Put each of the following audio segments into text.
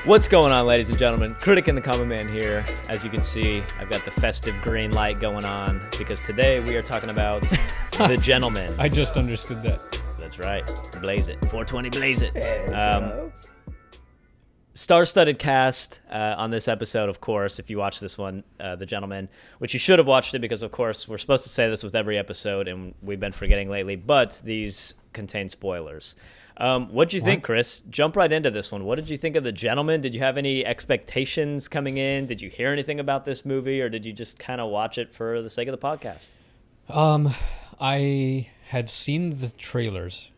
What's going on, ladies and gentlemen? Critic and the Common Man here. As you can see, I've got the festive green light going on because today we are talking about The Gentleman. I just understood that. That's right. Blaze it. 420 blaze it. Star-studded cast on this episode, of course, if you watch this one, The Gentleman, which you should have watched it because, of course, we're supposed to say this with every episode, and we've been forgetting lately, but these contain spoilers. What'd you think, Chris? Jump right into this one. What did you think of The Gentleman? Did you have any expectations coming in? Did you hear anything about this movie, or did you just kind of watch it for the sake of the podcast? I had seen the trailers.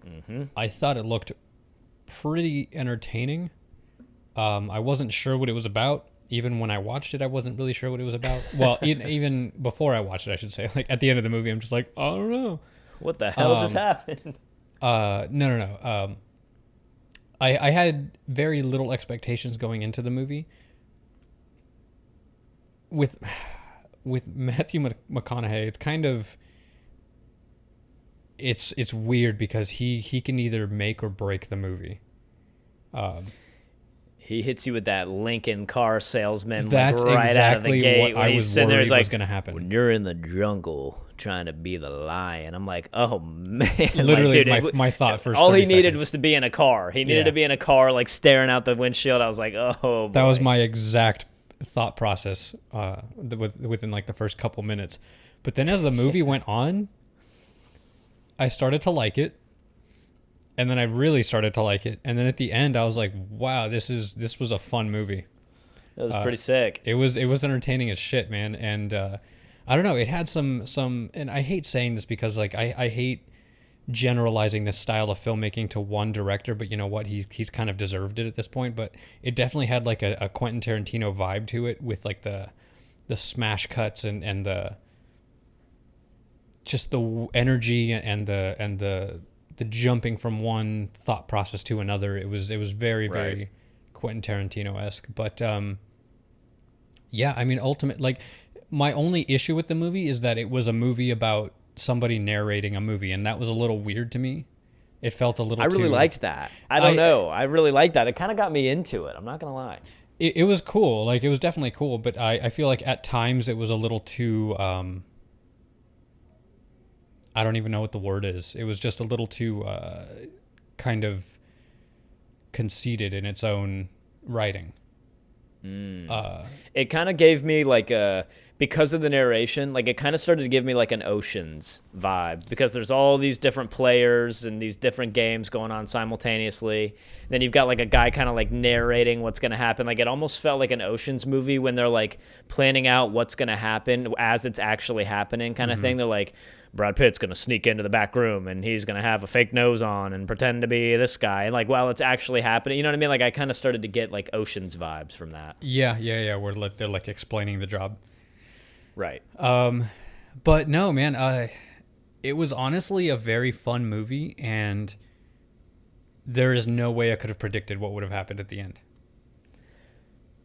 Mm-hmm. I thought it looked pretty entertaining. I wasn't sure what it was about. Even when I watched it, I wasn't really sure what it was about. Well, even before I watched it, I should say. Like, at the end of the movie, I'm just like, I don't know. What the hell just happened? No. I had very little expectations going into the movie. With Matthew McConaughey, it's kind of it's weird because he can either make or break the movie. He hits you with that Lincoln car salesman That's right exactly out of the gate. what when I he's was sitting there, worried he's like, was going to happen. When you're in the jungle trying to be the lion, I'm like, oh man. Literally, like, dude, my thought first. all he 30 needed seconds. was to be in a car. He needed to be in a car, like staring out the windshield. I was like, oh, boy. That was my exact thought process within like the first couple minutes. But then as the movie went on, I started to like it. And then I really started to like it. And then at the end, I was like, wow, this was a fun movie. That was pretty sick. It was entertaining as shit, man. And I don't know, it had some, and I hate saying this because like I hate generalizing this style of filmmaking to one director, but you know what? He's kind of deserved it at this point. But it definitely had like a Quentin Tarantino vibe to it with like the smash cuts and the just the energy and the jumping from one thought process to another. It was very, very Quentin Tarantino-esque. But yeah, I mean, like my only issue with the movie is that it was a movie about somebody narrating a movie, and that was a little weird to me. It felt a little I really too, liked that. I don't know. I really liked that. It kind of got me into it. I'm not going to lie. It was cool. Like, it was definitely cool, but I feel like at times it was a little too... I don't even know what the word is. It was just a little too kind of conceited in its own writing. It kind of gave me like because of the narration, like it kind of started to give me like an Ocean's vibe because there's all these different players and these different games going on simultaneously. Then you've got like a guy kind of like narrating what's going to happen. Like it almost felt like an Ocean's movie when they're like planning out what's going to happen as it's actually happening kind of thing. They're like, Brad Pitt's going to sneak into the back room and he's going to have a fake nose on and pretend to be this guy. And like, while it's actually happening, you know what I mean? Like I kind of started to get like Ocean's vibes from that. Yeah. Where they're like explaining the job. Right. But no, man, it was honestly a very fun movie, and there is no way I could have predicted what would have happened at the end.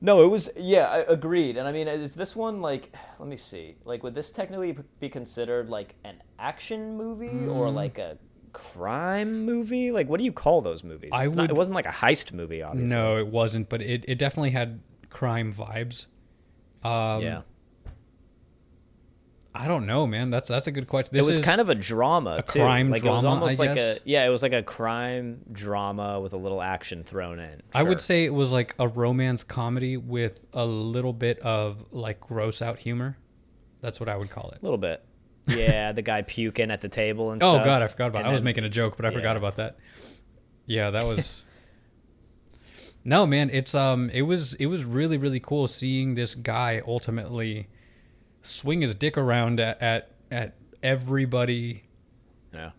No, it was, I agreed. And I mean, is this one like, let me see, like would this technically be considered like an action movie or like a crime movie? Like, what do you call those movies? It wasn't like a heist movie, obviously. No, it wasn't, but it definitely had crime vibes. Yeah. I don't know, man. That's a good question. It was kind of a drama, too. Crime like drama, it was almost I like guess. it was like a crime drama with a little action thrown in. I would say it was like a romance comedy with a little bit of like gross out humor. That's what I would call it. A little bit. Yeah, the guy puking at the table and stuff. Oh god, I forgot about that. I was making a joke, but I forgot about that. Yeah, that was No, man, it was really, really cool seeing this guy ultimately swing his dick around at everybody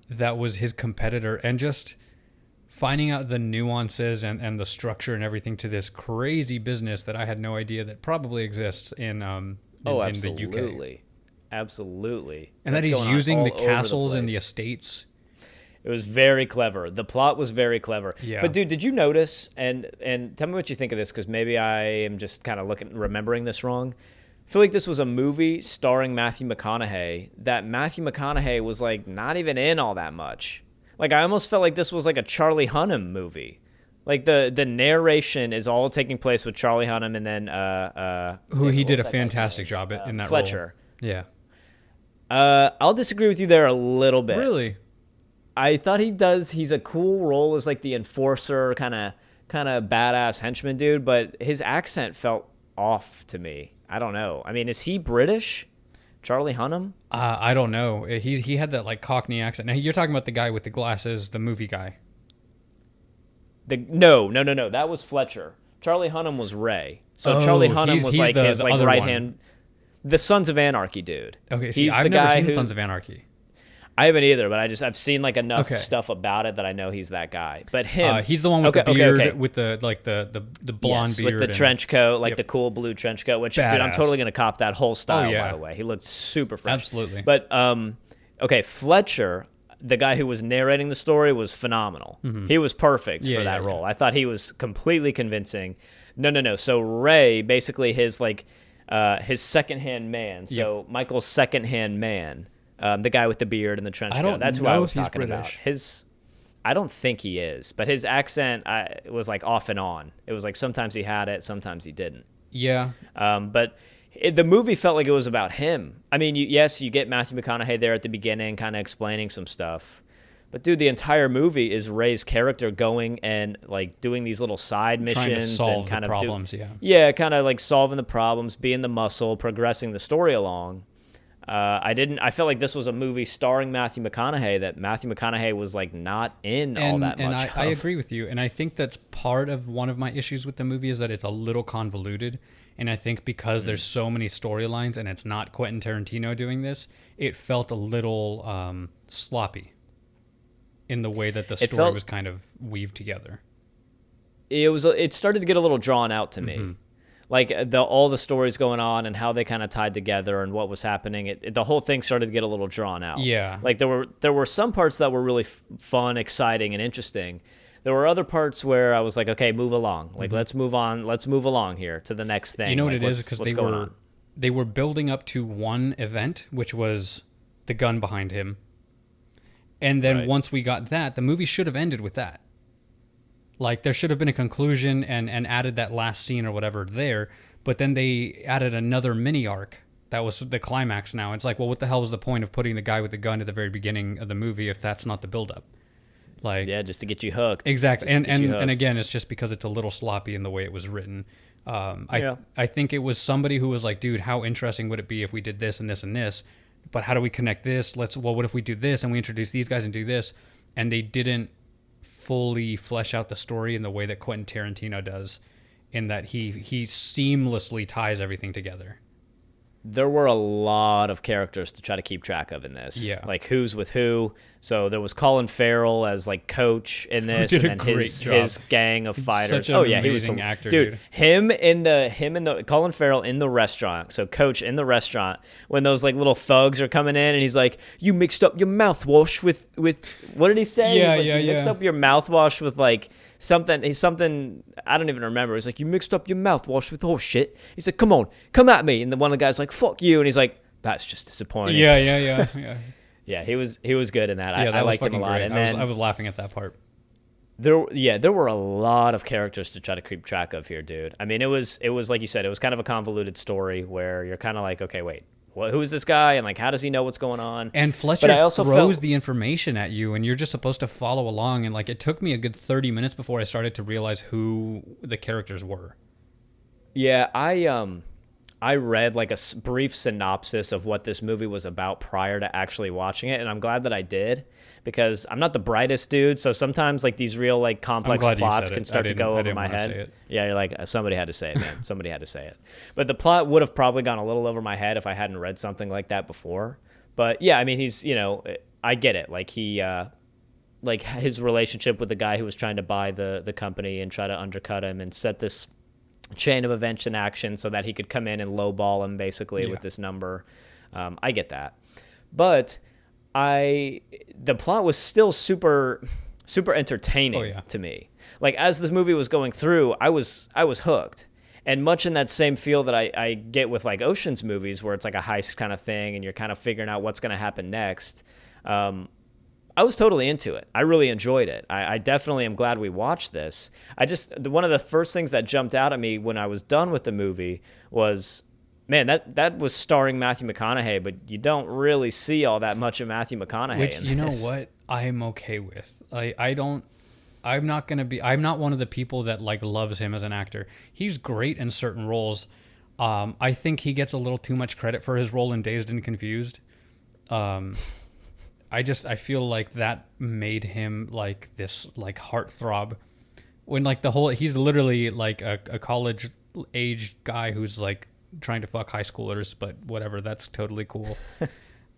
that was his competitor, and just finding out the nuances and the structure and everything to this crazy business that I had no idea that probably exists in the UK. Absolutely. And that he's using the castles and the estates. It was very clever. The plot was very clever. Yeah. But dude, did you notice, and tell me what you think of this, because maybe I am just kind of remembering this wrong. I feel like this was a movie starring Matthew McConaughey that Matthew McConaughey was like not even in all that much. Like I almost felt like this was like a Charlie Hunnam movie. Like the narration is all taking place with Charlie Hunnam and then Who he what did a was that guy's fantastic name? job in that Fletcher. role. Yeah. I'll disagree with you there a little bit. Really? I thought he's a cool role as like the enforcer, kind of badass henchman dude, but his accent felt off to me. I don't know. I mean, is he British? Charlie Hunnam? I don't know. He had that like Cockney accent. Now you're talking about the guy with the glasses, the movie guy. No. That was Fletcher. Charlie Hunnam was Ray. So Charlie Hunnam was like his like right hand, the Sons of Anarchy dude. Okay, see, he's I've the never guy seen who, Sons of Anarchy. I haven't either, but I've seen like enough stuff about it that I know he's that guy. But him, he's the one with the beard, with the like the blonde beard, with the trench coat, like the cool blue trench coat. Which, badass. dude, I'm totally gonna cop that whole style. By the way, he looked super fresh. Absolutely. But Fletcher, the guy who was narrating the story, was phenomenal. Mm-hmm. He was perfect for that role. I thought he was completely convincing. No. So Ray, basically his like his secondhand man. So Michael's secondhand man. The guy with the beard and the trench coat. That's who I was talking about. I don't think he is, but his accent was like off and on. It was like sometimes he had it, sometimes he didn't. Yeah. But the movie felt like it was about him. I mean, you get Matthew McConaughey there at the beginning, kind of explaining some stuff. But dude, the entire movie is Ray's character going and like doing these little side missions and kind of problems. kind of like solving the problems, being the muscle, progressing the story along. I felt like this was a movie starring Matthew McConaughey that Matthew McConaughey was like not in all that much. And I agree with you. And I think that's part of one of my issues with the movie is that it's a little convoluted. And I think because there's so many storylines and it's not Quentin Tarantino doing this, it felt a little sloppy in the way that the story was kind of weaved together. It started to get a little drawn out to me. Mm-hmm. Like all the stories going on and how they kind of tied together and what was happening, the whole thing started to get a little drawn out. Yeah. Like there were some parts that were really fun, exciting, and interesting. There were other parts where I was like, okay, move along. Like let's move on. Let's move along here to the next thing. You know what it is? Because they were building up to one event, which was the gun behind him, and then once we got that, the movie should have ended with that. Like, there should have been a conclusion and added that last scene or whatever there, but then they added another mini arc. That was the climax now. It's like, well, what the hell was the point of putting the guy with the gun at the very beginning of the movie if that's not the buildup? Like, yeah, just to get you hooked. Exactly. And again, it's just because it's a little sloppy in the way it was written. I think it was somebody who was like, dude, how interesting would it be if we did this and this and this? But how do we connect this? What if we do this and we introduce these guys and do this? And they didn't fully flesh out the story in the way that Quentin Tarantino does, in that he seamlessly ties everything together. There were a lot of characters to try to keep track of in this. Yeah. Like who's with who. So there was Colin Farrell as like coach in this, and then his gang of fighters. Such an he was amazing actor, dude. Him in the Colin Farrell in the restaurant. So coach in the restaurant when those like little thugs are coming in, and he's like, "You mixed up your mouthwash with what did he say? Yeah, he's like, you mixed up your mouthwash with like something I don't even remember. He's like, you mixed up your mouthwash with horse shit. He's like, come on, come at me. And then one of the guys like, fuck you. And he's like, that's just disappointing. Yeah. Yeah, he was good in that. Yeah, I liked him a lot. Great. And then I was laughing at that part. There were a lot of characters to try to keep track of here, dude. I mean, it was like you said, it was kind of a convoluted story where you're kind of like, okay, wait, who is this guy, and like, how does he know what's going on? And Fletcher throws the information at you, and you're just supposed to follow along. And like, it took me a good 30 minutes before I started to realize who the characters were. Yeah, I read like a brief synopsis of what this movie was about prior to actually watching it, and I'm glad that I did, because I'm not the brightest dude, so sometimes like these real like complex plots can start to go over my head. Yeah, you're like, somebody had to say it, man. Somebody had to say it. But the plot would have probably gone a little over my head if I hadn't read something like that before. But yeah, I mean, he's, I get it. Like he like his relationship with the guy who was trying to buy the company and try to undercut him and set this chain of events in action so that he could come in and lowball him basically with this number. I get that. But the plot was still super entertaining to me. Like, as this movie was going through, I was hooked. And much in that same feel that I get with like Ocean's movies, where it's like a heist kind of thing and you're kind of figuring out what's going to happen next. I I was totally into it. I really enjoyed it. I definitely am glad we watched this. One of the first things that jumped out at me when I was done with the movie was, man, that was starring Matthew McConaughey, but you don't really see all that much of Matthew McConaughey. Which, in you know this. what, I'm okay with. I'm not one of the people that like loves him as an actor. He's great in certain roles. I think he gets a little too much credit for his role in Dazed and Confused. I feel like that made him like this like heartthrob when like he's literally like a college age guy who's like trying to fuck high schoolers, but whatever, that's totally cool.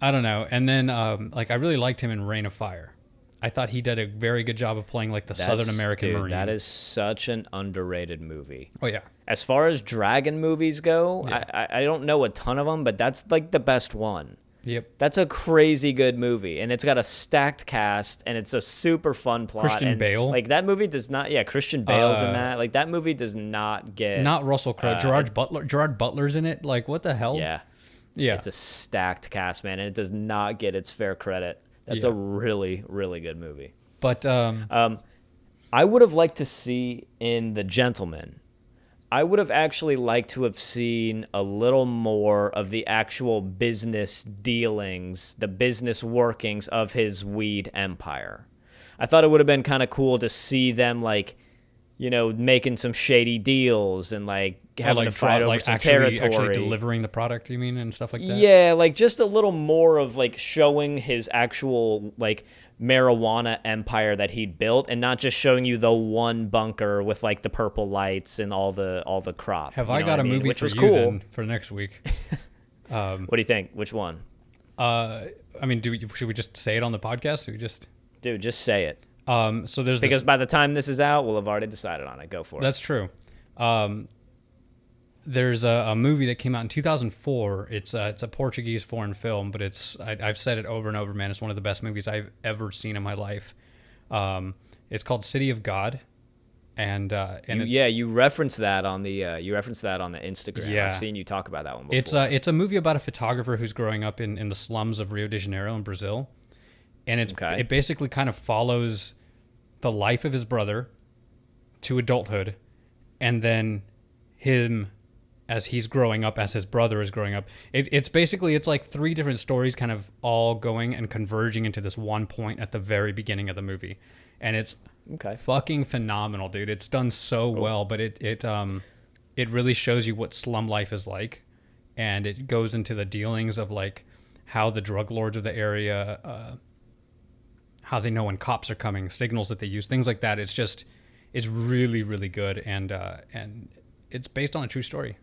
I don't know. And then like I really liked him in Reign of Fire. I thought he did a very good job of playing like the Southern American Marine. That is such an underrated movie. Oh yeah. As far as dragon movies go, Yeah. I don't know a ton of them, but that's like the best one. Yep. That's a crazy good movie, and it's got a stacked cast, and it's a super fun plot. Christian Bale. Like that movie does not. Yeah, Christian Bale's in that. Like that movie does not get. Not Russell Crowe. Gerard Butler's in it. Like what the hell? Yeah. Yeah. It's a stacked cast, man, and it does not get its fair credit. That's a really, really good movie. But I would have liked to see in The Gentleman. I would have actually liked to have seen a little more of the actual business dealings, the business workings of his weed empire. I thought it would have been kind of cool to see them like, you know, making some shady deals and like having to fight over some territory. Actually delivering the product, you mean, and stuff like that? Yeah, like just a little more of like showing his actual like marijuana empire that he'd built, and not just showing you the one bunker with like the purple lights and all the crop. Have I got a movie which for was you cool then for next week? What do you think? Which one? I mean, should we just say it on the podcast? Or Dude, just say it. So there's because by the time this is out, we'll have already decided on it. Go for it. That's true. There's a movie that came out in 2004. It's a Portuguese foreign film, but I've said it over and over, man. It's one of the best movies I've ever seen in my life. It's called City of God, and you referenced that on the Instagram. Yeah. I've seen you talk about that one before. It's a movie about a photographer who's growing up in the slums of Rio de Janeiro in Brazil, and it basically kind of follows the life of his brother to adulthood, and then him as he's growing up, as his brother is growing up. It's like three different stories kind of all going and converging into this one point at the very beginning of the movie. And it's fucking phenomenal, dude. It's done so well, but it really shows you what slum life is like. And it goes into the dealings of like how the drug lords of the area, how they know when cops are coming, signals that they use, things like that. It's really, really good. And it's based on a true story.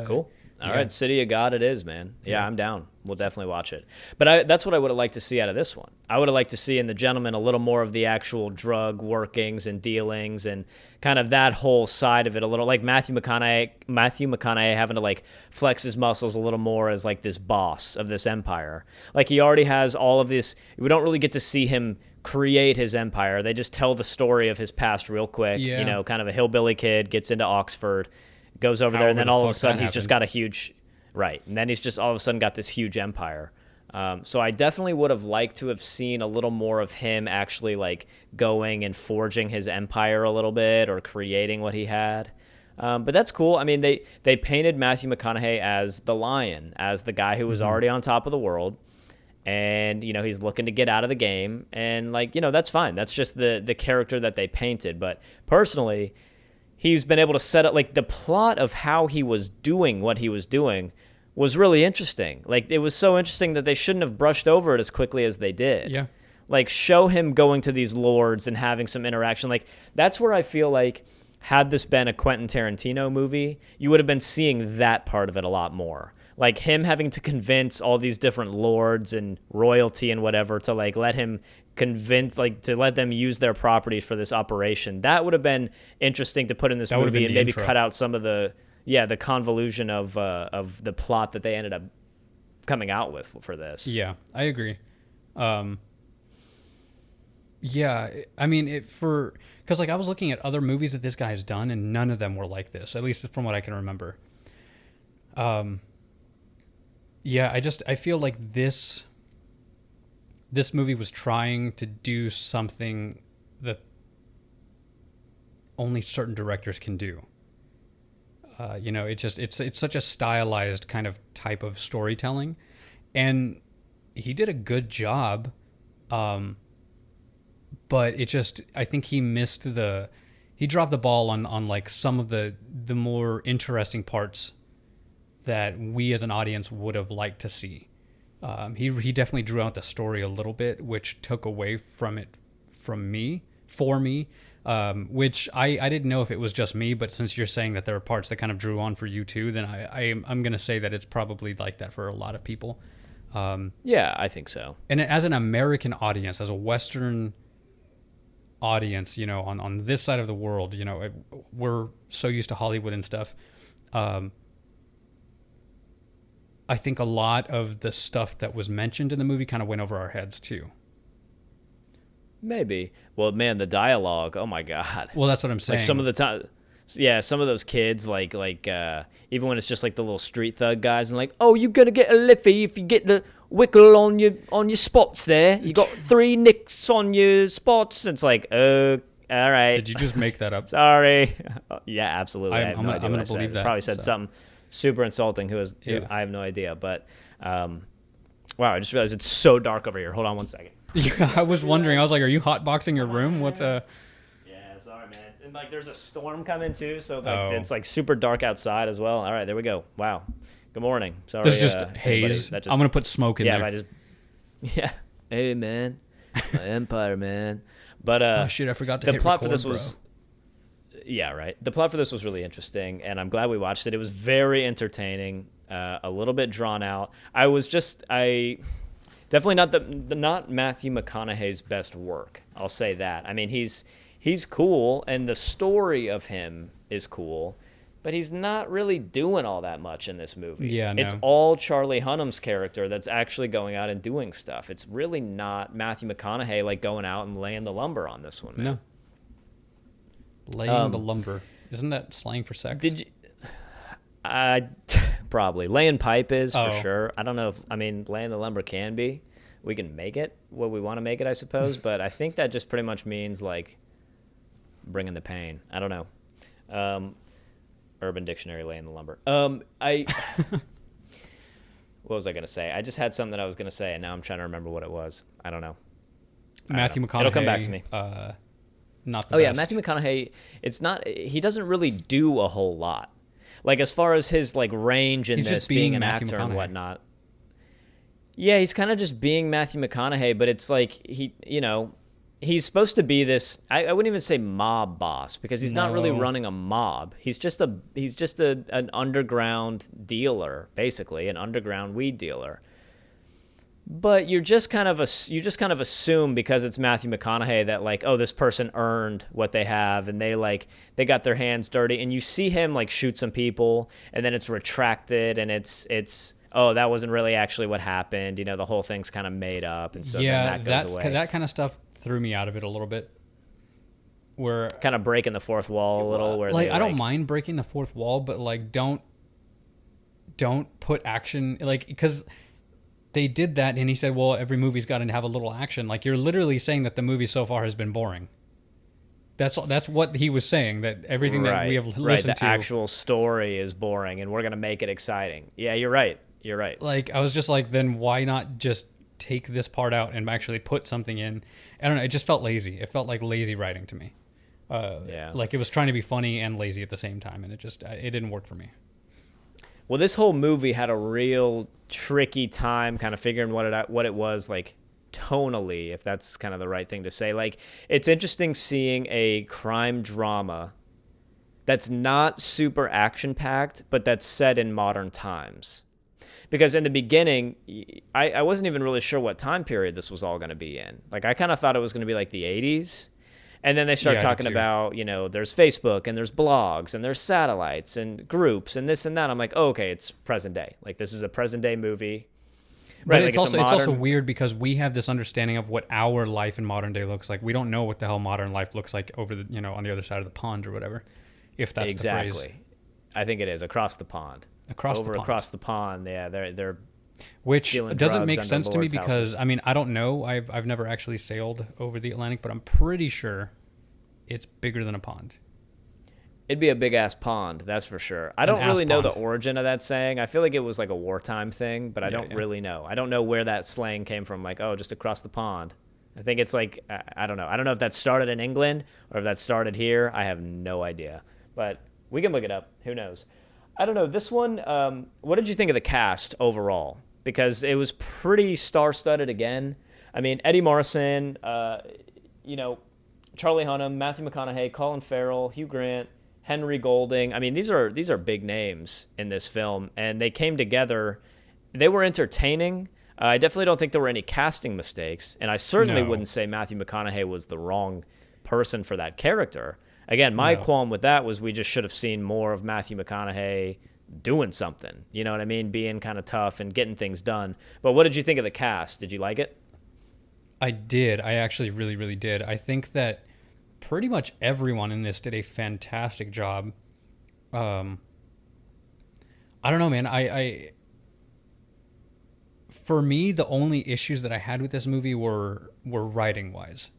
Cool. All right, City of God it is, man. Yeah, I'm down. We'll definitely watch it. But that's what I would have liked to see out of this one. I would have liked to see in The Gentleman a little more of the actual drug workings and dealings and kind of that whole side of it a little, like Matthew McConaughey having to like flex his muscles a little more as like this boss of this empire. Like he already has all of this. We don't really get to see him create his empire. They just tell the story of his past real quick. Yeah. You know, kind of a hillbilly kid gets into Oxford, goes over there, and then all of a sudden he's just got a huge, and then he's just all of a sudden got this huge empire. So I definitely would have liked to have seen a little more of him actually like going and forging his empire a little bit or creating what he had. But that's cool. I mean, they painted Matthew McConaughey as the lion, as the guy who was already on top of the world. And, you know, he's looking to get out of the game. And, like, you know, that's fine. That's just the character that they painted. But personally, he's been able to set up, like, the plot of how he was doing what he was doing was really interesting. Like, it was so interesting that they shouldn't have brushed over it as quickly as they did. Yeah. Like, show him going to these lords and having some interaction. Like, that's where I feel like, had this been a Quentin Tarantino movie, you would have been seeing that part of it a lot more. Like him having to convince all these different lords and royalty and whatever to like let him convince, like to let them use their properties for this operation. That would have been interesting to put in this movie and maybe cut out some of the convolution of the plot that they ended up coming out with for this. Yeah, I agree. Yeah, I mean, because like I was looking at other movies that this guy has done, and none of them were like this, at least from what I can remember. Yeah, I feel like this this movie was trying to do something that only certain directors can do. It's such a stylized kind of type of storytelling, and he did a good job. But I think he dropped the ball on like some of the more interesting parts that we as an audience would have liked to see. He definitely drew out the story a little bit, which took away from it for me, which I didn't know if it was just me, but since you're saying that there are parts that kind of drew on for you too, then I'm going to say that it's probably like that for a lot of people. Yeah, I think so. And as an American audience, as a Western audience, on this side of the world, we're so used to Hollywood and stuff. I think a lot of the stuff that was mentioned in the movie kind of went over our heads too. Maybe. Well, man, the dialogue, oh my God. Well, that's what I'm saying. Like some of the time, yeah, some of those kids, like even when it's just like the little street thug guys, and like, oh, you're gonna get a liffy if you get the wickle on your spots there. You got 3 nicks on your spots. It's like, oh, all right. Did you just make that up? Sorry. Yeah, absolutely. I have no idea I'm what gonna believe that. Probably said something super insulting. I have no idea. But wow, I just realized it's so dark over here. Hold on one second. Yeah, I was wondering. I was like, are you hotboxing your room? What's Yeah, sorry, man. And like, there's a storm coming too, so like it's like super dark outside as well. All right, there we go. Wow. Good morning. Sorry. There's just haze. I'm gonna put smoke in there. Yeah. Hey, man. My empire, man. But oh shit, I forgot to hit plot record, for this was. Yeah, right. The plot for this was really interesting, and I'm glad we watched it. It was very entertaining, a little bit drawn out. Definitely not Matthew McConaughey's best work. I'll say that. I mean, he's cool, and the story of him is cool, but he's not really doing all that much in this movie. Yeah, no. It's all Charlie Hunnam's character that's actually going out and doing stuff. It's really not Matthew McConaughey like going out and laying the lumber on this one, man. No. Laying the lumber. Isn't that slang for sex? Did you? Probably. Laying pipe is for sure. I don't know if, laying the lumber can be. We can make it what we want to make it, I suppose. But I think that just pretty much means like bringing the pain. I don't know. Urban Dictionary, laying the lumber. What was I going to say? I just had something that I was going to say, and now I'm trying to remember what it was. I don't know. Matthew McConaughey. It'll come back to me. Not the best. Yeah, Matthew McConaughey, he doesn't really do a whole lot. Like, as far as his, like, range in this, being an actor and whatnot. Yeah, he's kind of just being Matthew McConaughey, but it's like, he's supposed to be this, I wouldn't even say mob boss, because he's not really running a mob. He's just an underground dealer, basically, an underground weed dealer. But you just kind of assume, because it's Matthew McConaughey, that like, oh, this person earned what they have, and they got their hands dirty, and you see him like shoot some people, and then it's retracted, and it's oh, that wasn't really actually what happened. The whole thing's kind of made up, and so then that goes away. That kind of stuff threw me out of it a little bit. Where kind of breaking the fourth wall a little. Where I don't mind breaking the fourth wall, but like don't put action, like, because they did that, and he said, well, every movie's got to have a little action. Like, you're literally saying that the movie so far has been boring. That's what he was saying, that everything that we have listened to. The actual story is boring, and we're going to make it exciting. Yeah, you're right. Like, I was just like, then why not just take this part out and actually put something in? I don't know. It just felt lazy. It felt like lazy writing to me. Yeah. Like, it was trying to be funny and lazy at the same time, and it didn't work for me. Well, this whole movie had a real tricky time kind of figuring what it was, like, tonally, if that's kind of the right thing to say. Like, it's interesting seeing a crime drama that's not super action-packed, but that's set in modern times. Because in the beginning, I wasn't even really sure what time period this was all going to be in. Like, I kind of thought it was going to be like the 80s. And then they start talking about, there's Facebook and there's blogs and there's satellites and groups and this and that. I'm like, oh, okay, it's present day. Like, this is a present day movie. Right. But it's also weird because we have this understanding of what our life in modern day looks like. We don't know what the hell modern life looks like over the, on the other side of the pond or whatever. If that's the phrase. I think it is across the pond. Across the pond, yeah. Which dealing doesn't drugs make under sense to me lords' because houses. I mean I don't know. I've never actually sailed over the Atlantic, but I'm pretty sure it's bigger than a pond. It'd be a big ass pond, that's for sure. I An don't ass really know the pond. origin of that saying. I feel like it was like a wartime thing, but I Yeah, don't yeah. really know. I don't know where that slang came from. Like, oh, just across the pond. I think it's like I don't know. I don't know if that started in England or if that started here. I have no idea, but we can look it up. Who knows? I don't know. This one. What did you think of the cast overall? Because it was pretty star-studded again. I mean, Eddie Morrison, you know, Charlie Hunnam, Matthew McConaughey, Colin Farrell, Hugh Grant, Henry Golding. I mean, these are big names in this film, and they came together. They were entertaining. I definitely don't think there were any casting mistakes, and I certainly No. wouldn't say Matthew McConaughey was the wrong person for that character. Again, my No. qualm with that was we just should have seen more of Matthew McConaughey doing something. You know what I mean? Being kind of tough and getting things done. But what did you think of the cast? Did you like it? I did. I actually really, really did. I think that pretty much everyone in this did a fantastic job. I don't know, man. For me, the only issues that I had with this movie were writing wise.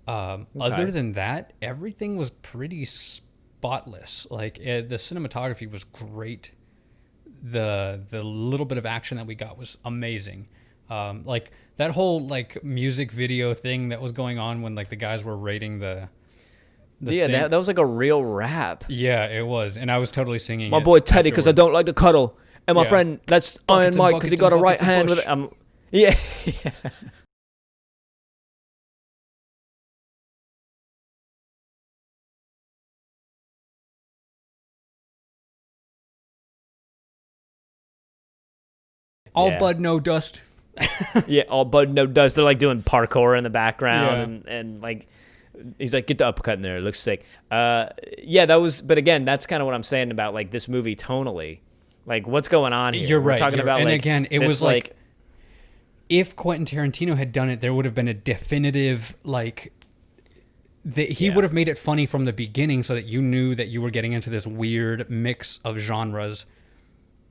Other than that, everything was pretty spotless. Like the cinematography was great. The little bit of action that we got was amazing. Like that whole like music video thing that was going on when like the guys were rating the Yeah, thing. that was like a real rap. Yeah, it was, and I was totally singing. My it boy Teddy, because I afterwards. don't like to cuddle. And my Yeah. friend, that's Iron and Mike, because he buckets got and a right buckets of hand with bush. it. Yeah. All Yeah. bud, no dust. Yeah, all bud, no dust. They're like doing parkour in the background, Yeah. and like he's like, get the uppercut in there. It looks sick. Yeah, that was. But again, that's kind of what I'm saying about like this movie tonally. Like, what's going on here? You're We're right. talking about and like again, it this, was like if Quentin Tarantino had done it, there would have been a definitive like. He Yeah. would have made it funny from the beginning, so that you knew that you were getting into this weird mix of genres,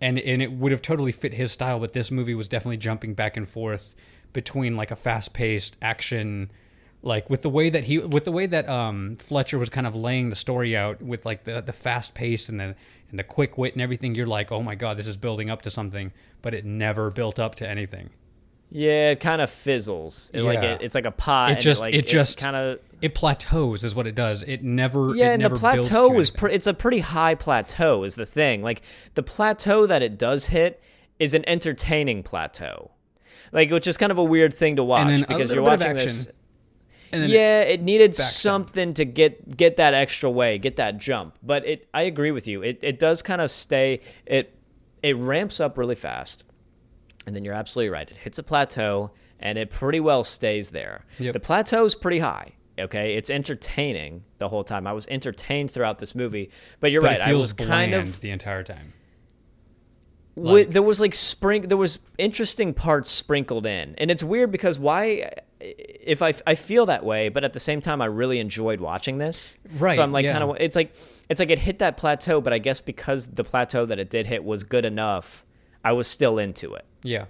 and it would have totally fit his style. But this movie was definitely jumping back and forth between like a fast-paced action, like with the way that Fletcher was kind of laying the story out with like the fast pace and the quick wit and everything. You're like, oh my god, this is building up to something, but it never built up to anything. yeah, it kind of fizzles. Yeah. It's like a pot. It just and it just kind of. it plateaus is what it does. It never Yeah, it and never the builds plateau to is anything. it's a pretty high plateau is the thing. Like the plateau that it does hit is an entertaining plateau. Like, which is kind of a weird thing to watch then a because little you're bit of watching action, this. and then Yeah, it needed backs down. something to get that extra way, get that jump. But I agree with you. It does kind of stay. It ramps up really fast, and then you're absolutely right. It hits a plateau, and it pretty well stays there. Yep. The plateau is pretty high. Okay, it's entertaining the whole time. I was entertained throughout this movie, but you're but right. it I feels was kind bland of the entire time. there was like there was interesting parts sprinkled in, and it's weird because why if I feel that way, but at the same time I really enjoyed watching this. Right, So I'm like yeah. kind of it's like it hit that plateau, but I guess because the plateau that it did hit was good enough, I was still into it. Yeah,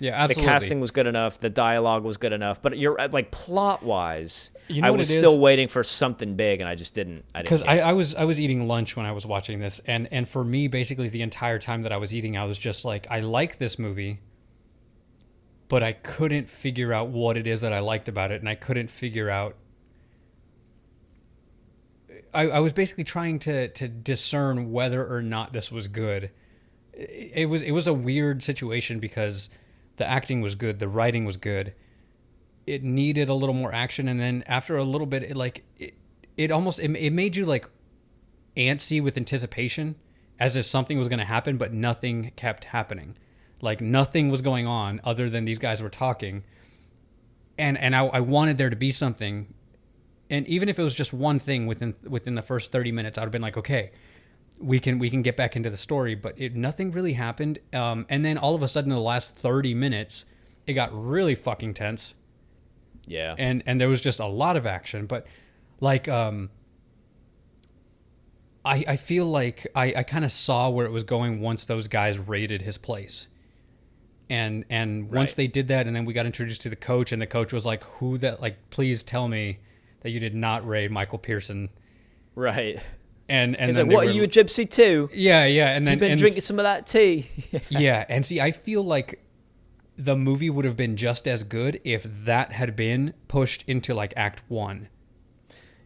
yeah, The absolutely. casting was good enough, the dialogue was good enough, but you're like plot wise, You know I what was it still is? waiting for something big, and I just didn't. Because I was eating lunch when I was watching this, and for me, basically the entire time that I was eating, I was just like, I like this movie, but I couldn't figure out what it is that I liked about it, and I couldn't figure out. I was basically trying to discern whether or not this was good. It was a weird situation because the acting was good, the writing was good. It needed a little more action, and then after a little bit, it made you like antsy with anticipation, as if something was going to happen, but nothing kept happening. Like nothing was going on other than these guys were talking, and I wanted there to be something, and even if it was just one thing within the first 30 minutes, I'd have been like, okay, we can get back into the story, but nothing really happened. And then all of a sudden, in the last 30 minutes, it got really fucking tense. Yeah. And there was just a lot of action, but like I feel like I kind of saw where it was going once those guys raided his place, And once they did that, and then we got introduced to the coach, and the coach was like, "Who that? Like, please tell me that you did not raid Michael Pearson." Right. And he's then like, "What, are you a gypsy too?" Yeah, and then you've been drinking some of that tea. Yeah, and see, I feel like the movie would have been just as good if that had been pushed into like Act 1.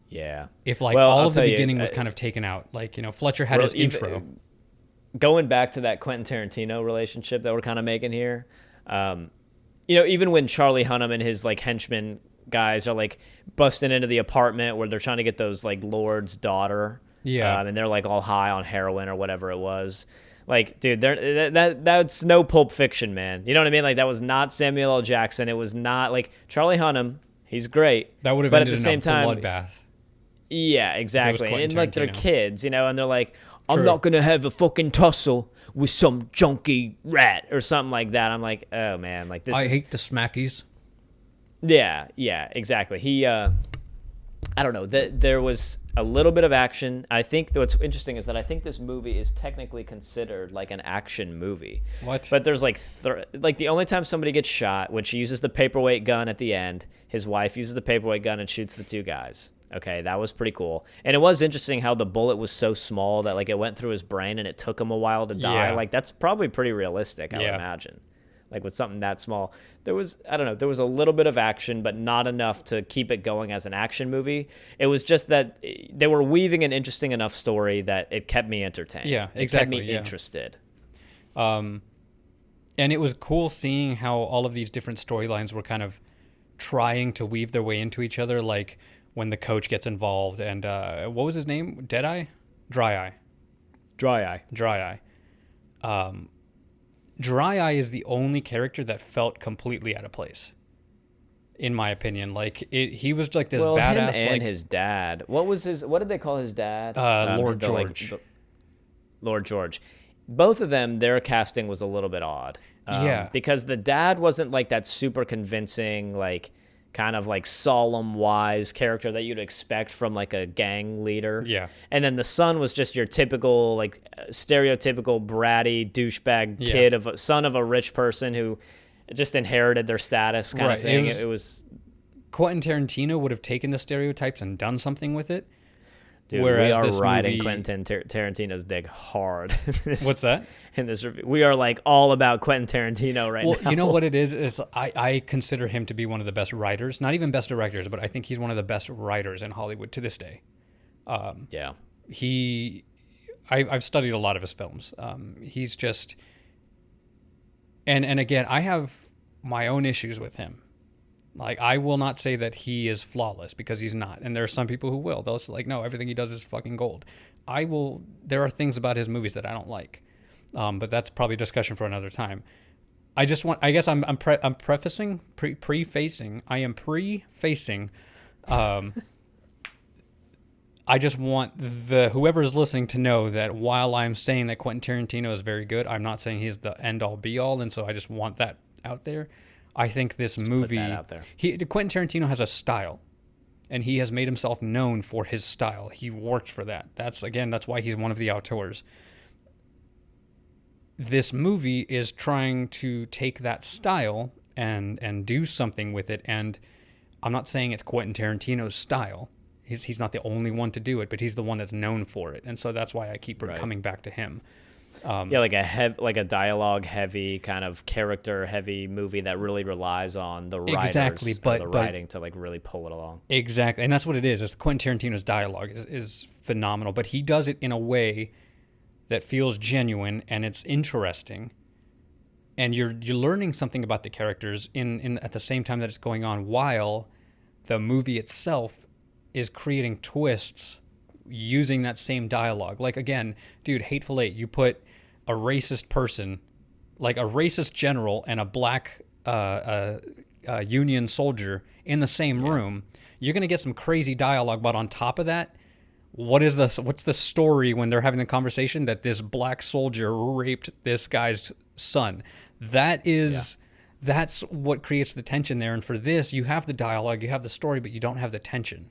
Yeah. If like all of the beginning was kind of taken out, like, Fletcher had his intro. Going back to that Quentin Tarantino relationship that we're kind of making here, even when Charlie Hunnam and his like henchmen guys are like busting into the apartment where they're trying to get those like Lord's daughter. Yeah. And they're like all high on heroin or whatever it was. Like, dude, that's no Pulp Fiction, man. You know what I mean? Like, that was not Samuel L. Jackson. It was not like Charlie Hunnam. He's great. That would have ended in a bloodbath. Yeah, exactly. And like they're kids, and they're like, I'm not gonna have a fucking tussle with some junkie rat or something like that. I'm like, oh man, like this. I hate the smackies. Yeah, exactly. He, I don't know. There was a little bit of action. I think what's interesting is that I think this movie is technically considered like an action movie. What? But there's like the only time somebody gets shot, when she uses the paperweight gun at the end, his wife uses the paperweight gun and shoots the two guys. Okay, that was pretty cool. And it was interesting how the bullet was so small that like it went through his brain and it took him a while to die. Yeah. Like that's probably pretty realistic, I would imagine. Like with something that small. There was a little bit of action, but not enough to keep it going as an action movie. It was just that they were weaving an interesting enough story that it kept me entertained. Yeah, exactly. It kept me interested. And it was cool seeing how all of these different storylines were kind of trying to weave their way into each other, like when the coach gets involved and what was his name? Deadeye? Dry Eye. Dry Eye. Dry Eye is the only character that felt completely out of place, in my opinion. Like he was like this badass. Him and his dad. What did they call his dad? Lord George. Lord George. Both of them, their casting was a little bit odd. Because the dad wasn't like that super convincing, like kind of like solemn, wise character that you'd expect from like a gang leader. Yeah. And then the son was just your typical, like stereotypical bratty douchebag kid son of a rich person who just inherited their status kind of thing. It was Quentin Tarantino would have taken the stereotypes and done something with it. Dude, whereas we are riding Quentin Tarantino's dick hard. What's that? In this review, we are like all about Quentin Tarantino now. Well, you know what it is I consider him to be one of the best writers, not even best directors, but I think he's one of the best writers in Hollywood to this day. I've studied a lot of his films. He's just, and again, I have my own issues with him. Like, I will not say that he is flawless, because he's not. And there are some people who will. They'll say, like, no, everything he does is fucking gold. There are things about his movies that I don't like. But that's probably a discussion for another time. I am prefacing. I just want whoever's listening to know that while I'm saying that Quentin Tarantino is very good, I'm not saying he's the end all be all. And so I just want that out there. I think this movie, Quentin Tarantino has a style, and he has made himself known for his style. He worked for that. That's why he's one of the auteurs. This movie is trying to take that style and do something with it. And I'm not saying it's Quentin Tarantino's style. He's not the only one to do it, but he's the one that's known for it. And so that's why I keep coming back to him. Like a dialogue heavy, kind of character heavy movie that really relies on the writers, the writing to like really pull it along. Exactly, and that's what it is. It's Quentin Tarantino's dialogue is phenomenal, but he does it in a way that feels genuine and it's interesting, and you're learning something about the characters in at the same time that it's going on, while the movie itself is creating twists using that same dialogue. Like, again, dude, Hateful Eight, you put a racist person, like a racist general and a black Union soldier in the same room, you're going to get some crazy dialogue. But on top of that, what's the story when they're having the conversation that this black soldier raped this guy's son? That's what creates the tension there. And for this, you have the dialogue, you have the story, but you don't have the tension.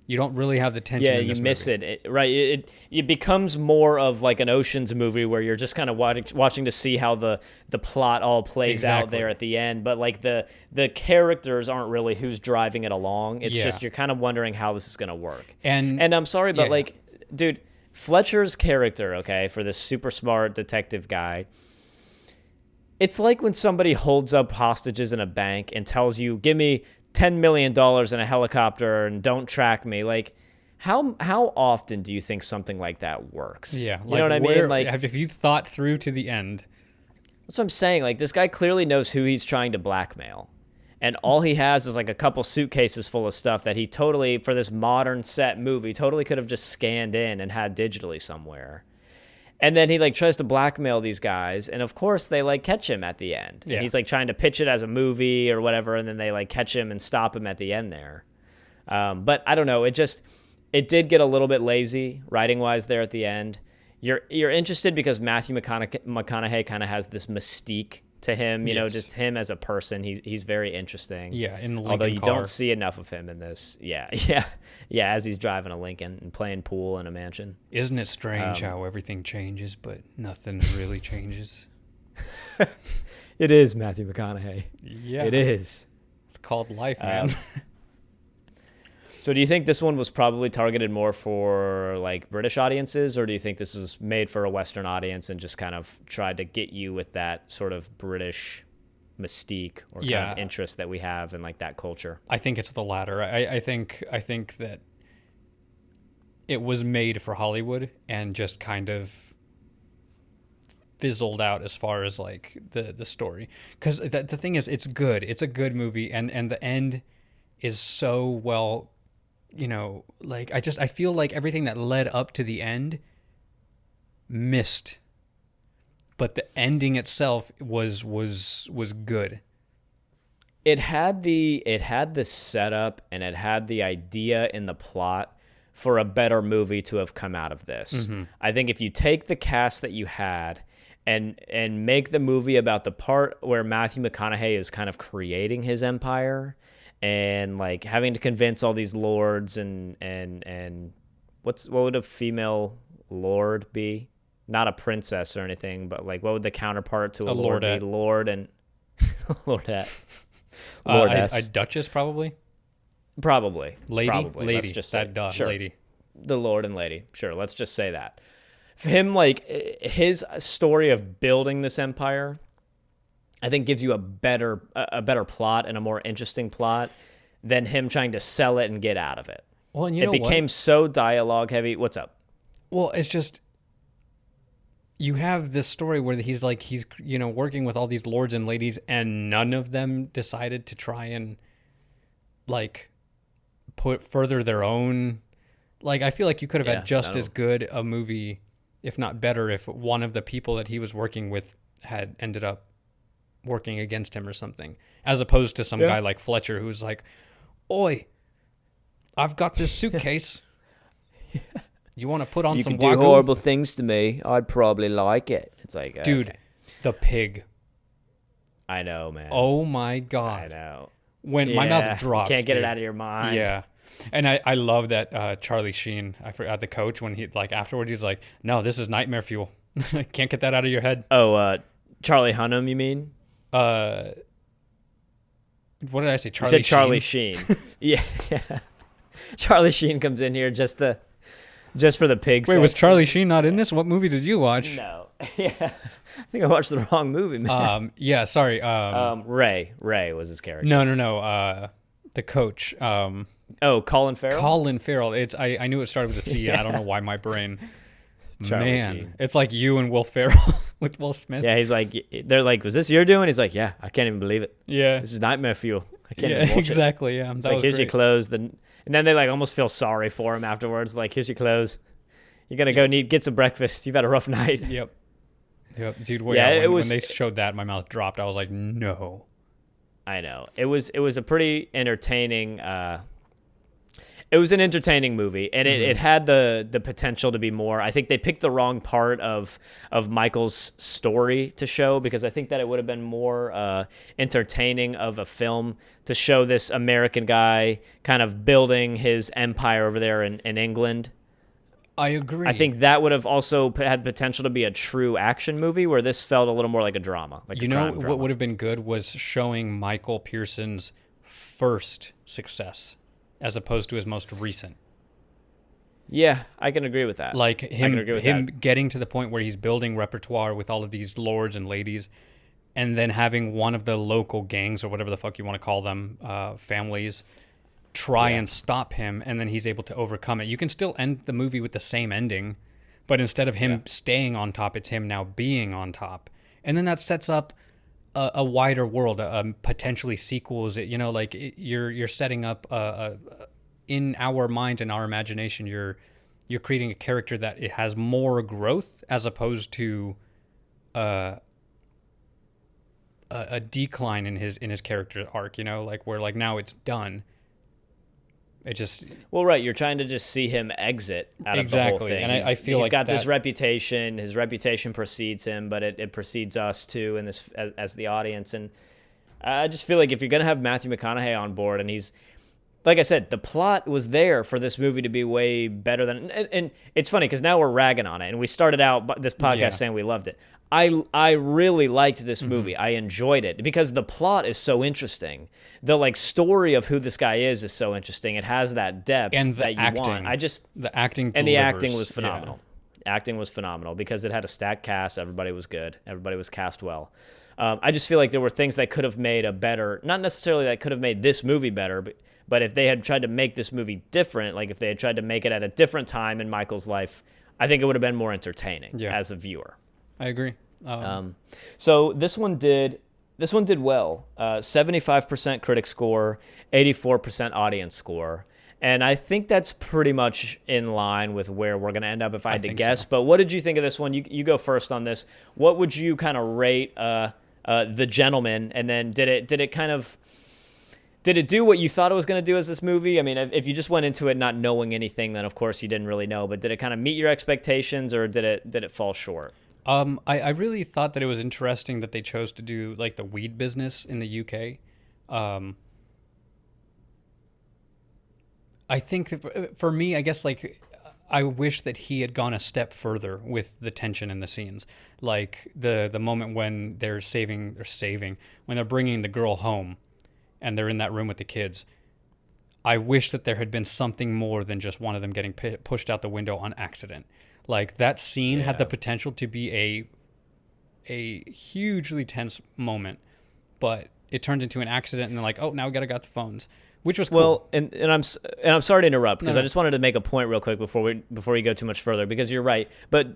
You don't really have the tension. Yeah, in this you miss movie. it, right? It becomes more of like an Ocean's movie where you're just kind of watching to see how the plot all plays out there at the end. But like the characters aren't really who's driving it along. It's just you're kind of wondering how this is gonna work. And I'm sorry, but like, dude, Fletcher's character, okay, for this super smart detective guy. It's like when somebody holds up hostages in a bank and tells you, "Give me $10 million in a helicopter and don't track me." Like, how often do you think something like that works? Yeah. You know what I mean? Like, have you thought through to the end? that's what I'm saying. Like, this guy clearly knows who he's trying to blackmail. And all he has is like a couple suitcases full of stuff that he totally, for this modern set movie, totally could have just scanned in and had digitally somewhere. And then he like tries to blackmail these guys, and of course they like catch him at the end. Yeah. And he's like trying to pitch it as a movie or whatever, and then they like catch him and stop him at the end there. But I don't know. It did get a little bit lazy writing wise there at the end. You're interested because Matthew McConaughey kind of has this mystique to him, you know, just him as a person. He's very interesting. Yeah, in the Lincoln although you car. don't see enough of him in this. Yeah, as he's driving a Lincoln and playing pool in a mansion. Isn't it strange how everything changes, but nothing really changes? It is Matthew McConaughey. Yeah, it is. It's called life, man. So do you think this one was probably targeted more for like British audiences, or do you think this was made for a Western audience and just kind of tried to get you with that sort of British mystique or kind of interest that we have in like that culture? I think it's the latter. I think that it was made for Hollywood and just kind of fizzled out as far as like the story. Because the thing is, it's good. It's a good movie, and the end is so well. You know, like I feel like everything that led up to the end missed, but the ending itself was good. It had the setup and it had the idea in the plot for a better movie to have come out of this. Mm-hmm. I think if you take the cast that you had and make the movie about the part where Matthew McConaughey is kind of creating his empire. And like having to convince all these lords and what would a female lord be? Not a princess or anything, but like what would the counterpart to a lord be? Lord and lordette. Lordess. A duchess probably. Probably. Lady. Probably. Lady. Let's just say sure. Lady. The lord and lady. Sure. Let's just say that. For him, like his story of building this empire, I think gives you a better plot and a more interesting plot than him trying to sell it and get out of it. Well, and you know what? It became so dialogue heavy. What's up? Well, it's just you have this story where he's working with all these lords and ladies, and none of them decided to try and like put further their own. Like I feel like you could have had just as good a movie, if not better, if one of the people that he was working with had ended up working against him or something, as opposed to some guy like Fletcher who's like, "Oi, I've got this suitcase. You want to put on some wagyu? You can do horrible things to me. I'd probably like it." It's like, dude, okay. The pig. I know, man. Oh my god. I know. When my mouth dropped. You can't get it out of your mind. Yeah. And I love that Charlie Sheen, I forgot the coach, when he like afterwards he's like, "No, this is nightmare fuel. Can't get that out of your head." Oh, Charlie Hunnam, you mean? What did I say? You said Charlie Sheen. Yeah. Charlie Sheen comes in here just for the pigs. Wait, was Charlie Sheen not in this? What movie did you watch? No. Yeah. I think I watched the wrong movie, man. Yeah, sorry. Ray was his character. No. The coach. Colin Farrell? Colin Farrell. I knew it started with a C, and I don't know why my brain. Charlie Sheen. It's like you and Will Ferrell with Will Smith. Yeah, he's like, they're like, "Was this your doing?" He's like, "Yeah, I can't even believe it. Yeah, this is nightmare fuel. I can't even watch exactly. it." Yeah, it's like, "Here's your clothes." And then they like almost feel sorry for him afterwards. Like, "Here's your clothes. You're gonna go get some breakfast. You've had a rough night." Yep, dude. When they showed that, my mouth dropped. I was like, "No." I know. It was a pretty entertaining. it was an entertaining movie, and it had the potential to be more. I think they picked the wrong part of Michael's story to show, because I think that it would have been more entertaining of a film to show this American guy kind of building his empire over there in England. I agree. I think that would have also had potential to be a true action movie, where this felt a little more like a drama. Like you know what would have been good was showing Michael Pearson's first success as opposed to his most recent. Yeah, I can agree with that. Like him getting to the point where he's building repertoire with all of these lords and ladies, and then having one of the local gangs, or whatever the fuck you want to call them, families, try and stop him, and then he's able to overcome it. You can still end the movie with the same ending, but instead of him staying on top, it's him now being on top. And then that sets up a wider world, potentially sequels. You're setting up in our minds, in our imagination, you're creating a character that it has more growth, as opposed to a decline in his character arc. Where now it's done. It just right. You're trying to just see him exit out of the whole thing. And I feel he's like got this reputation. His reputation precedes him, but it precedes us too, in this as the audience. And I just feel like if you're gonna have Matthew McConaughey on board, and he's, like I said, the plot was there for this movie to be way better than. And it's funny because now we're ragging on it, and we started out this podcast saying we loved it. I really liked this movie. I enjoyed it because the plot is so interesting. The story of who this guy is so interesting. It has that depth and that you want. The acting and delivers. the acting was phenomenal. Acting was phenomenal because it had a stacked cast. Everybody was good. Everybody was cast well. I just feel like there were things that could have made a better, not necessarily that could have made this movie better, but if they had tried to make this movie different, like if they had tried to make it at a different time in Michael's life, I think it would have been more entertaining as a viewer. I agree. So this one did well. 75% critic score, 84% audience score. And I think that's pretty much in line with where we're going to end up if I had to guess. So. But what did you think of this one? You go first on this. What would you kind of rate The Gentleman? And then did it do what you thought it was going to do as this movie? I mean, if you just went into it not knowing anything, then of course you didn't really know. But did it kind of meet your expectations, or did it fall short? I really thought that it was interesting that they chose to do the weed business in the UK. I think for me, I guess I wish that he had gone a step further with the tension in the scenes, like the moment when they're when they're bringing the girl home, and they're in that room with the kids. I wish that there had been something more than just one of them getting pushed out the window on accident. That scene had the potential to be a hugely tense moment, but it turned into an accident, and they're now we got the phones, which was cool. Well, and I'm sorry to interrupt, because I just wanted to make a point real quick before we go too much further, because you're right, but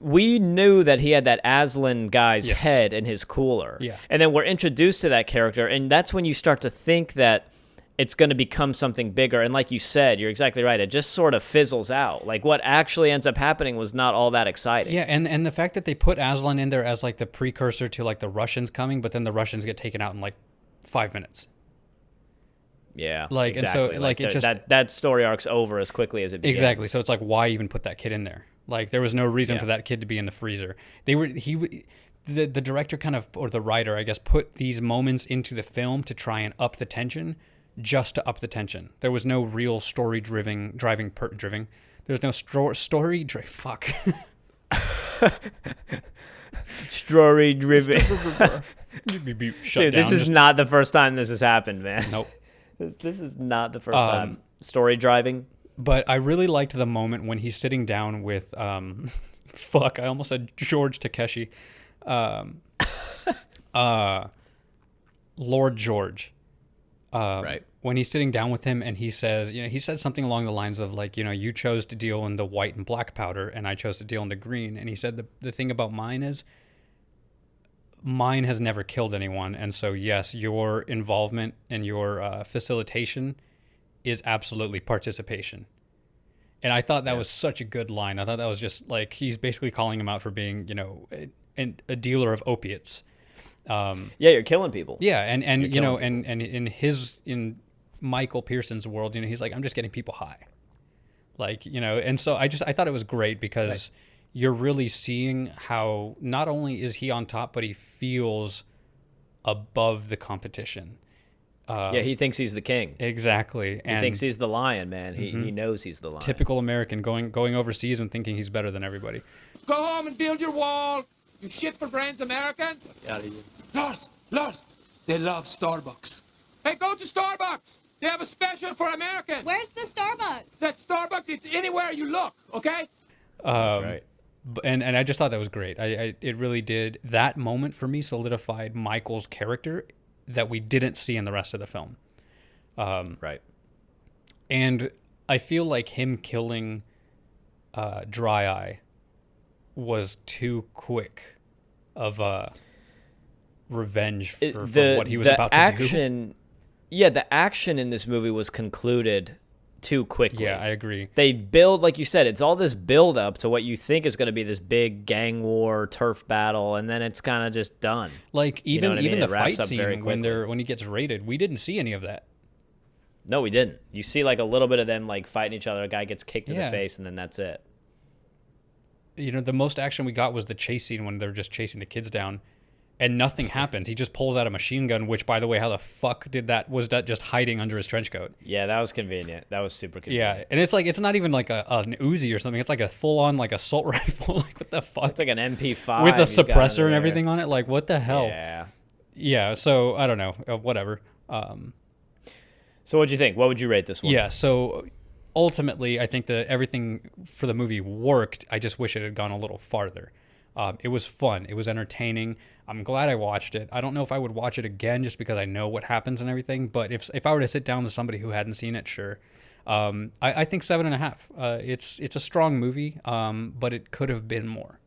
we knew that he had that Aslan guy's head in his cooler, and then we're introduced to that character, and that's when you start to think that it's going to become something bigger. And like you said, you're exactly right. It just sort of fizzles out. What actually ends up happening was not all that exciting. Yeah, and the fact that they put Aslan in there as the precursor to the Russians coming, but then the Russians get taken out in 5 minutes. Yeah, exactly. And so that story arc's over as quickly as it begins. Exactly. So it's why even put that kid in there? There was no reason for that kid to be in the freezer. The director or the writer, I guess, put these moments into the film to try and up the tension. Just to up the tension. There was no real story driving. There was no story driven. Fuck. Story driven. Dude, this is not the first time this has happened, man. Nope. This is not the first time. Story driving. But I really liked the moment when he's sitting down with fuck, I almost said George Takeshi. Lord George. Right. When he's sitting down with him, and he says, he said something along the lines of you chose to deal in the white and black powder, and I chose to deal in the green. And he said the thing about mine is mine has never killed anyone. And so, yes, your involvement and your facilitation is absolutely participation. And I thought that was such a good line. I thought that was just he's basically calling him out for being, a dealer of opiates. You're killing people. Yeah, and in Michael Pearson's world, he's like, I'm just getting people high. Like, and so I thought it was great because you're really seeing how not only is he on top, but he feels above the competition. He thinks he's the king. Exactly. He thinks he's the lion, man. He knows he's the lion. Typical American going overseas and thinking he's better than everybody. Go home and build your wall. You shit for brains Americans. Lost. They love Starbucks. Hey, go to Starbucks. They have a special for Americans. Where's the Starbucks? That Starbucks, it's anywhere you look, okay? That's right. And I just thought that was great. It really did. That moment for me solidified Michael's character that we didn't see in the rest of the film. Right. And I feel like him killing Dry Eye was too quick of a revenge for what he was about to do. Yeah, the action in this movie was concluded too quickly. Yeah, I agree. They build, like you said, it's all this build up to what you think is going to be this big gang war, turf battle, and then it's kind of just done. Like even the fight scene when he gets raided, we didn't see any of that. No, we didn't. You see like a little bit of them like fighting each other. A guy gets kicked in the face, and then that's it. The most action we got was the chase scene when they're just chasing the kids down. And nothing happens. He just pulls out a machine gun, which, by the way, how the fuck was that just hiding under his trench coat? Yeah, that was convenient. That was super convenient. Yeah, and it's not even like an Uzi or something. It's like a full-on like assault rifle. Like, what the fuck? It's like an MP5 with a suppressor and everything on it. Like, what the hell? Yeah. Yeah. So I don't know. Whatever. So what'd you think? What would you rate this one? Yeah. So ultimately, I think that everything for the movie worked. I just wish it had gone a little farther. It was fun. It was entertaining. I'm glad I watched it. I don't know if I would watch it again just because I know what happens and everything. But if I were to sit down with somebody who hadn't seen it, sure. I think 7.5. It's a strong movie, but it could have been more.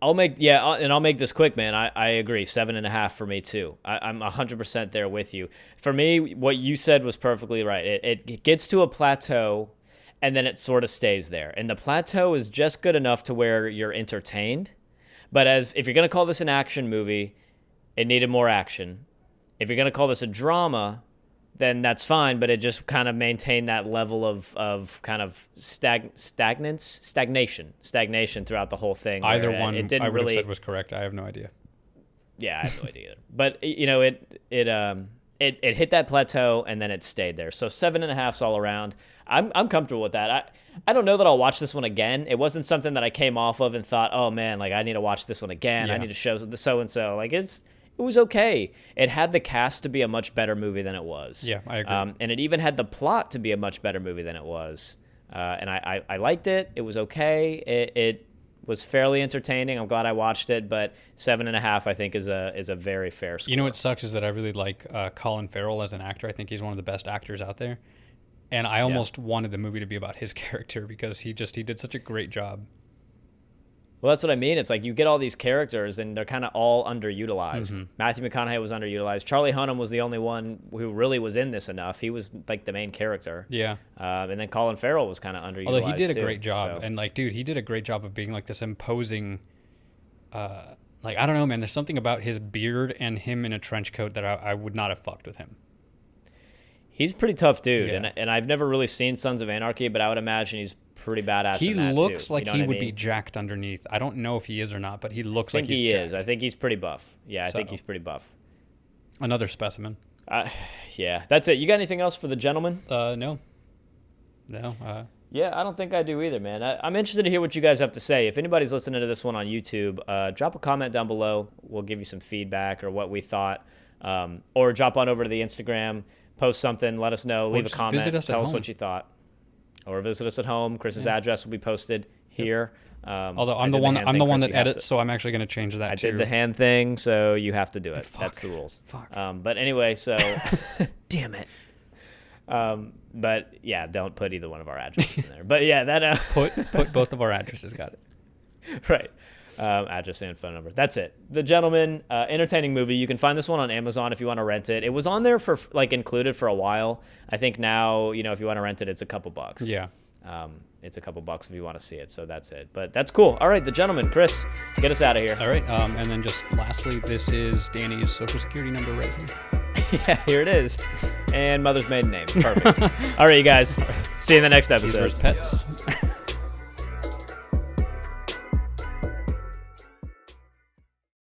I'll make this quick, man. I agree. 7.5 for me too. I'm 100% there with you. For me, what you said was perfectly right. It gets to a plateau, and then it sort of stays there. And the plateau is just good enough to where you're entertained. But if you're going to call this an action movie, it needed more action. If you're going to call this a drama, then that's fine, but it just kind of maintained that level of kind of stagnation throughout the whole thing. Either one it didn't I would really have said was correct. I have no idea. Yeah, I have no idea either. But it hit that plateau and then it stayed there. So 7.5's all around. I'm comfortable with that. I don't know that I'll watch this one again. It wasn't something that I came off of and thought, oh man, like I need to watch this one again. Yeah. I need to show the so and so. Like it was okay. It had the cast to be a much better movie than it was. Yeah, I agree. And it even had the plot to be a much better movie than it was. And I liked it. It was okay. It was fairly entertaining. I'm glad I watched it, but 7.5 I think is a very fair score. You know what sucks is that I really like Colin Farrell as an actor. I think he's one of the best actors out there. And I almost wanted the movie to be about his character because he did such a great job. Well, that's what I mean. It's like you get all these characters and they're kind of all underutilized. Mm-hmm. Matthew McConaughey was underutilized. Charlie Hunnam was the only one who really was in this enough. He was like the main character. Yeah. And then Colin Farrell was kind of underutilized. Although he did a too, great job. so. And like, dude, he did a great job of being like this imposing, like, I don't know, man. There's something about his beard and him in a trench coat that I would not have fucked with him. He's a pretty tough dude. Yeah. And I've never really seen Sons of Anarchy, but I would imagine he's pretty badass He in that looks too. like You know he what I would be mean? jacked underneath. I don't know if he is or not, but he looks I like think he's he is. jacked. I think he's pretty buff. Yeah, I So. think he's pretty buff. Another specimen. Yeah, that's it. You got anything else for the gentleman? No. Yeah, I don't think I do either, man. I'm interested to hear what you guys have to say. If anybody's listening to this one on YouTube, drop a comment down below. We'll give you some feedback or what we thought. Or drop on over to the Instagram, post something, let us know, leave a just comment, visit us at tell us home. what you thought. Or visit us at home. Chris's address will be posted here. Although I'm the one that edits, so I'm actually going to change that too. I did the hand thing, so you have to do it. Fuck. That's the rules. Fuck. But anyway, so damn it. But yeah, don't put either one of our addresses in there. But yeah, that Put both of our addresses. Got it. right. Address and phone number. That's it. The Gentleman, entertaining movie. You can find this one on Amazon if you want to rent it. It was on there for like included for a while. I think now, if you want to rent it, it's a couple bucks. Yeah. It's a couple bucks if you want to see it. So that's it. But that's cool. All right, The Gentleman. Chris, get us out of here. All right. And then just lastly, this is Danny's social security number right here. Yeah, here it is. And mother's maiden name. Perfect. All right, you guys. See you in the next episode. Pets.